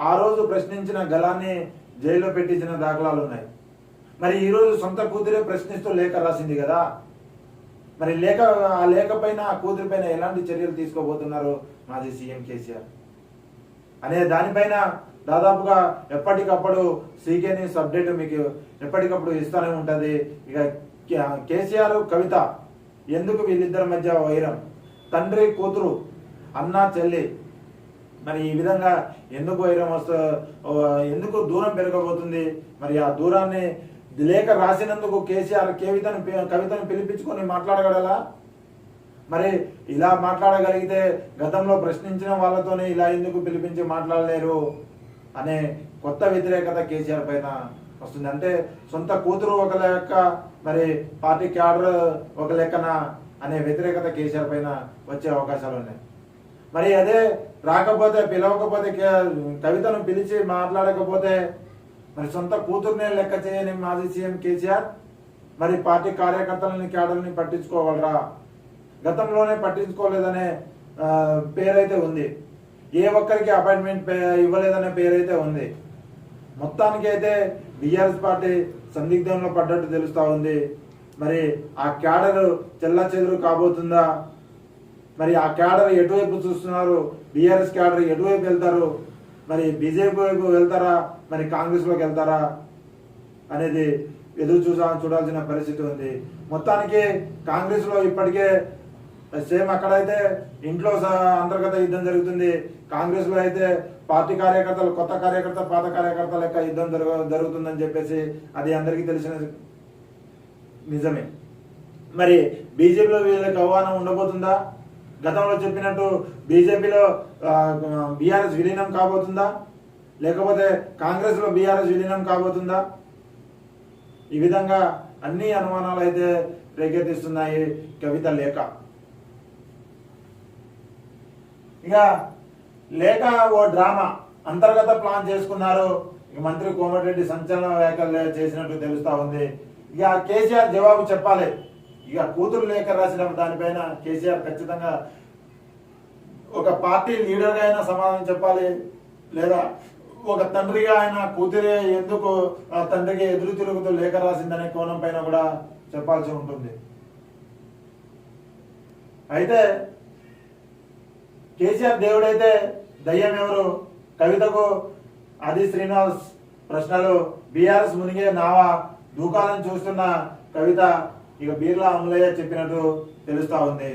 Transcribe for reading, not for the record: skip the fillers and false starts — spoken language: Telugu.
ఆ రోజు ప్రశ్నించిన గలాన్ని జైల్లో పెట్టించిన దాఖలాలు ఉన్నాయి. మరి ఈరోజు సొంత కూతురే ప్రశ్నిస్తూ లేఖ రాసింది కదా, మరి ఆ లేఖ పైన ఆ కూతురి పైన ఎలాంటి చర్యలు తీసుకోబోతున్నారు మాజీ సీఎం కేసీఆర్ అనే దానిపైన దాదాపుగా ఎప్పటికప్పుడు సీకే న్యూస్ అప్డేట్ మీకు ఎప్పటికప్పుడు ఇస్తూనే ఉంటుంది. ఇక కేసీఆర్ కవిత ఎందుకు వీళ్ళిద్దరి మధ్య వైరం, తండ్రి కూతురు అన్న చెల్లి, మరి ఈ విధంగా ఎందుకు వైరం ఎందుకు దూరం పెరగబోతుంది? మరి ఆ దూరాన్ని లేఖ రాసినందుకు కేసీఆర్ కవితను పిలిపించుకొని మాట్లాడగలరా? మరి ఇలా మాట్లాడగలిగితే గతంలో ప్రశ్నించిన వాళ్ళతోనే ఇలా ఎందుకు పిలిపించి మాట్లాడలేరు అనే కొత్త వ్యతిరేకత కేసీఆర్ పైన వస్తుంది. అంటే సొంత కూతురు ఒక లెక్క, మరి పార్టీ క్యాడర్ ఒక లెక్కన అనే వ్యతిరేకత కేసీఆర్ పైన వచ్చే అవకాశాలు ఉన్నాయి. మరి అదే రాకపోతే, పిలవకపోతే, కవితను పిలిచి మాట్లాడకపోతే మరి సొంత కూతురునే లెక్క చేయని మాజీ సీఎం కేసీఆర్ మరి పార్టీ కార్యకర్తలని క్యాడర్ని పట్టించుకోగలరా? గతంలోనే పట్టించుకోలేదనే పేరైతే ఉంది, ఏ ఒక్కరికి అపాయింట్మెంట్ ఇవ్వలేదనే పేరైతే ఉంది. మొత్తానికి అయితే బీఆర్ఎస్ పార్టీ సందిగ్ధంలో పడ్డట్టు తెలుస్తా ఉంది. మరి ఆ క్యాడర్ చెల్లాచెదురు కాబోతుందా? మరి ఆ క్యాడర్ ఎటువైపు చూస్తున్నారు? బీఆర్ఎస్ క్యాడర్ ఎటువైపు వెళ్తారు? మరి బీజేపీ వైపు వెళ్తారా, మరి కాంగ్రెస్లోకి వెళ్తారా అనేది ఎదురు చూడాల్సిన పరిస్థితి ఉంది. మొత్తానికి కాంగ్రెస్లో ఇప్పటికే సేమ్ అక్కడైతే ఇంట్లో అంతర్గత యుద్ధం జరుగుతుంది. కాంగ్రెస్లో అయితే పార్టీ కార్యకర్తలు కొత్త కార్యకర్త పాత కార్యకర్తల యొక్క యుద్ధం జరుగుతుందని చెప్పేసి అది అందరికీ తెలిసిన నిజమే. మరి బీజేపీలో వీళ్ళకి ఆహ్వానం ఉండబోతుందా? గతంలో చెప్పినట్టు బీజేపీలో బీఆర్ఎస్ విలీనం కాబోతుందా, లేకపోతే కాంగ్రెస్లో బీఆర్ఎస్ విలీనం కాబోతుందా? ఈ విధంగా అన్ని అనుమానాలు అయితే రేకెత్తిస్తున్నాయి కవిత లేఖ. ఇక లేఖ ఓ డ్రామా, అంతర్గత ప్లాన్ చేసుకున్నారు. ఇక మంత్రి కోమటిరెడ్డి సంచలన వ్యాఖ్యలు చేసినట్టు తెలుస్తా ఉంది. ఇక కేసీఆర్ జవాబు చెప్పాలి. ఇక కూతురు లేఖ రాసిన దానిపైన కేసీఆర్ ఖచ్చితంగా ఒక పార్టీ లీడర్గా అయినా సమాధానం చెప్పాలి, లేదా ఒక తండ్రిగా ఆయన కూతురే ఎందుకు తండ్రికి ఎదురు తిరుగుతూ లేఖ రాసిందనే కోణం పైన కూడా చెప్పాల్సి ఉంటుంది. అయితే కేసీఆర్ దేవుడైతే దయ్యం ఎవరు? కవితకు ఆది శ్రీనివాస్ ప్రశ్నలు, బీఆర్ఎస్ మునిగే నావా దూకాలను చూస్తున్న కవిత ఇక బీర్లా అమలయ్య చెప్పినట్టు తెలుస్తా ఉంది.